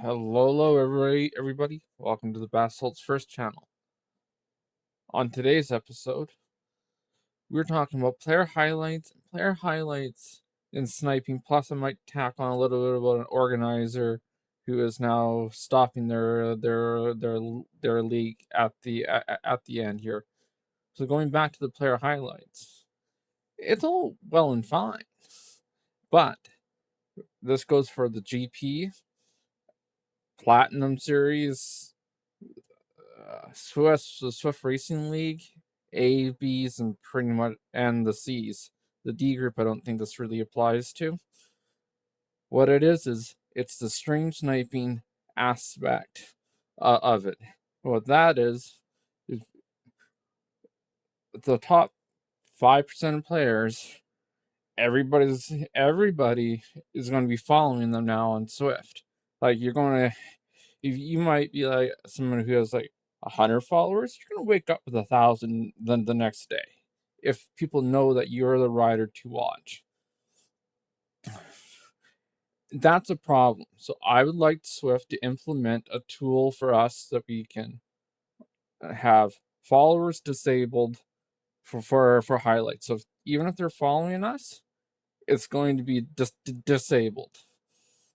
Hello, everybody. Welcome to the Basalt's first channel. On today's episode, we're talking about player highlights in sniping. Plus, I might tack on a little bit about an organizer who is now stopping their league at the end here. So going back to the player highlights, it's all well and fine, but this goes for the GP, Platinum Series, Swift Racing League, A, B's, and pretty much and the C's. The D group, I don't think this really applies to. What it is it's the stream sniping aspect of it. What that is the top 5% of players. Everybody is going to be following them now on Zwift. Like you might be like someone who has like 100 followers, you're going to wake up with 1,000 the next day if people know that you're the rider to watch. That's a problem. So I would like Zwift to implement a tool for us that we can have followers disabled for highlights. So even if they're following us, it's going to be disabled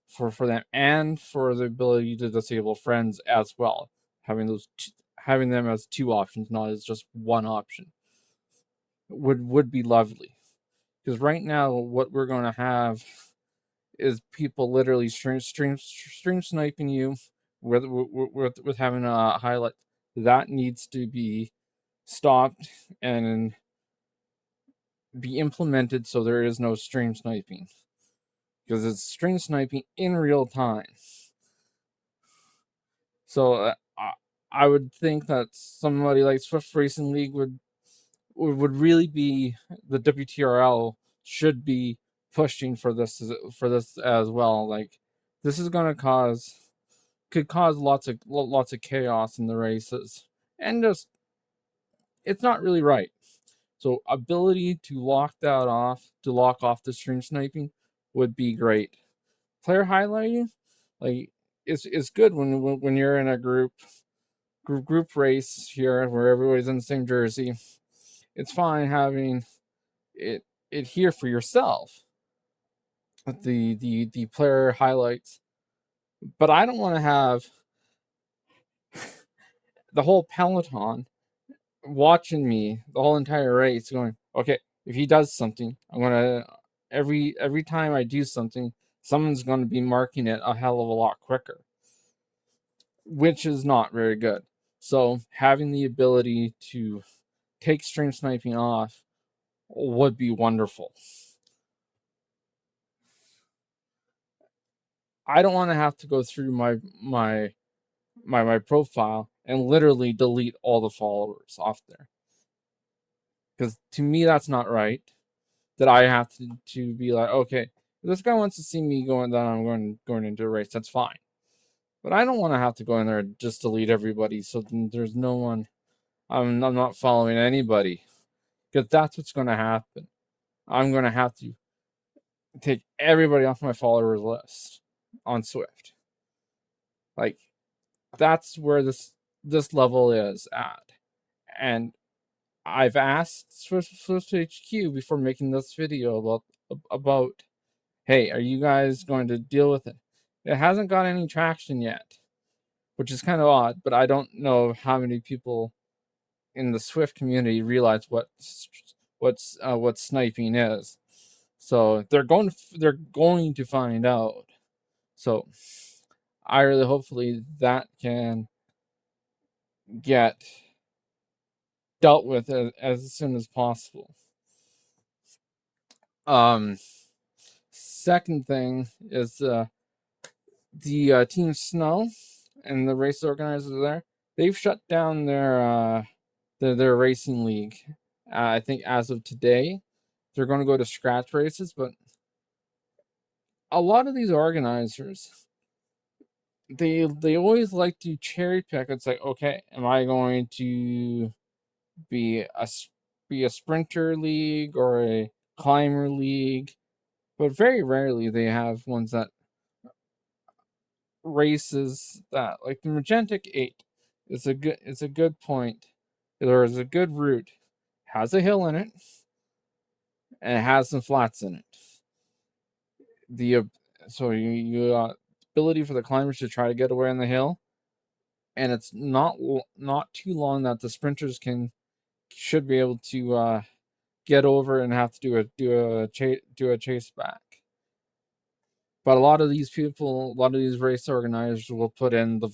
for them, and for the ability to disable friends as well, having them as two options, not as just one option, would be lovely. Because right now what we're going to have is people literally stream sniping you with having a highlight. That needs to be stopped and be implemented so there is no stream sniping, because it's stream sniping in real time. So I would think that somebody like Swift Racing League would really be, the WTRL should be pushing for this as well. Like, this is going to could cause lots of chaos in the races, and just it's not really right. So ability to lock off the stream sniping would be great. Player highlighting, like, it's good when you're in a group race here where everybody's in the same jersey. It's fine having it here for yourself, the player highlights, but I don't want to have the whole peloton watching me the whole entire race going, okay, if he does something, I'm gonna every time I do something, someone's going to be marking it a hell of a lot quicker, which is not very good. So having the ability to take stream sniping off would be wonderful. I don't want to have to go through my profile and literally delete all the followers off there, because to me that's not right. That I have to be like, okay, if this guy wants to see me going down, I'm going into a race, that's fine. But I don't want to have to go in there and just delete everybody, so there's no one. I'm not following anybody, because that's what's going to happen. I'm going to have to take everybody off my followers list on Zwift. Like, that's where this level is at. And I've asked Swift HQ before making this video about, hey, are you guys going to deal with it? It hasn't got any traction yet, which is kind of odd, but I don't know how many people in the Swift community realize what sniping is. So they're going to find out. So I really, hopefully, that can get dealt with as soon as possible. Second thing is the Team Snow and the race organizers there. They've shut down their racing league. I think as of today, they're going to go to scratch races. But a lot of these organizers, they always like to cherry pick. It's like, okay, am I going to be a sprinter league or a climber league? But very rarely they have ones that races that, like the Magentic 8, it's a good point. There is a good route, has a hill in it, and it has some flats in it. The so you ability for the climbers to try to get away on the hill, and it's not too long that the sprinters should be able to get over and have to do a chase back. But a lot of these people, a lot of these race organizers will put in the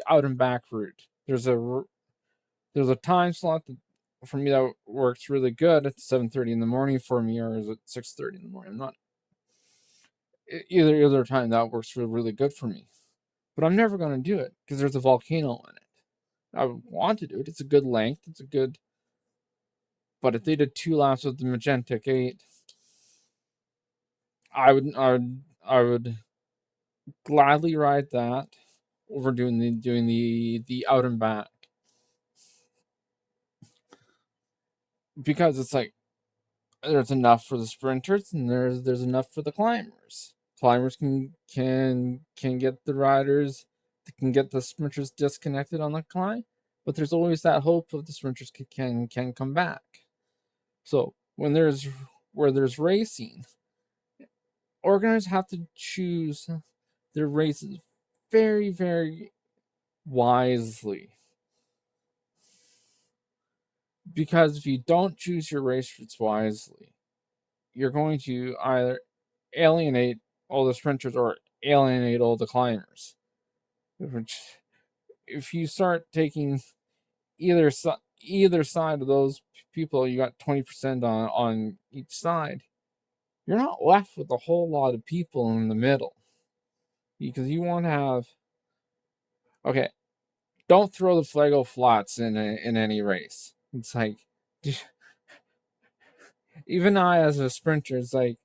out and back route. There's a time slot that, for me, that works really good at 7:30 in the morning for me, or is it 6:30 in the morning? I'm not either time that works really good for me. But I'm never going to do it because there's a volcano in it. I want to do it. It's a good length. It's a good. But if they did 2 laps with the Magentic 8, I would gladly ride that over doing the out and back, because it's like there's enough for the sprinters and there's enough for the climbers. Climbers can get the riders, can get the sprinters disconnected on the climb, but there's always that hope of the sprinters can come back. So when there's racing, organizers have to choose their races very, very wisely. Because if you don't choose your race routes wisely, you're going to either alienate all the sprinters or alienate all the climbers. Which, if you start taking either side of those people, you got 20% on each side, you're not left with a whole lot of people in the middle. Because you want to have, okay, don't throw the Flago flats in any race. It's like, even I as a sprinter, it's like,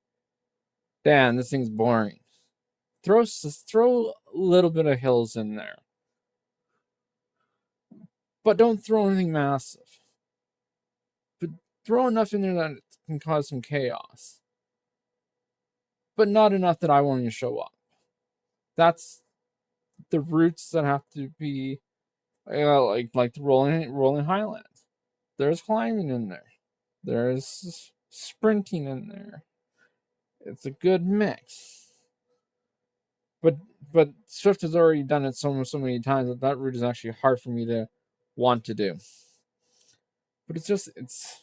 damn, this thing's boring. Throw a little bit of hills in there, but don't throw anything massive. But throw enough in there that it can cause some chaos, but not enough that I won't even show up. That's the routes that have to be, like the rolling highlands. There's climbing in there. There's sprinting in there. It's a good mix. But Zwift has already done it so many times that route is actually hard for me to want to do. But it's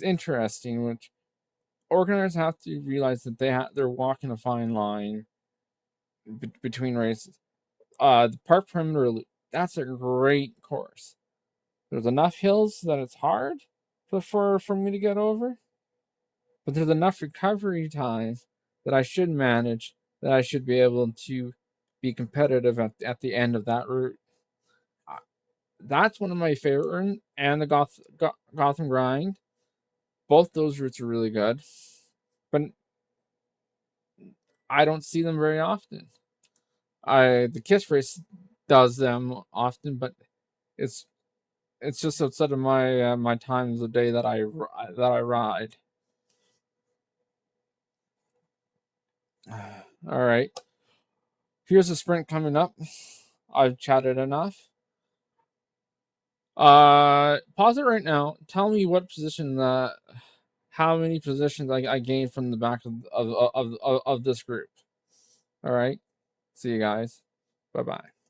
interesting, which organizers have to realize that they're walking a fine line between races. The Park Perimeter Loop, that's a great course. There's enough hills that it's hard for me to get over, but there's enough recovery time that I should manage, that I should be able to be competitive at the end of that route. That's one of my favorite, and the Gotham Grind. Both those routes are really good, but I don't see them very often. The Kiss Race does them often, but it's just outside of my times of day that I ride. All right, here's a sprint coming up. I've chatted enough. Pause it right now. Tell me what position how many positions I gained from the back of this group. All right. See you guys. Bye bye.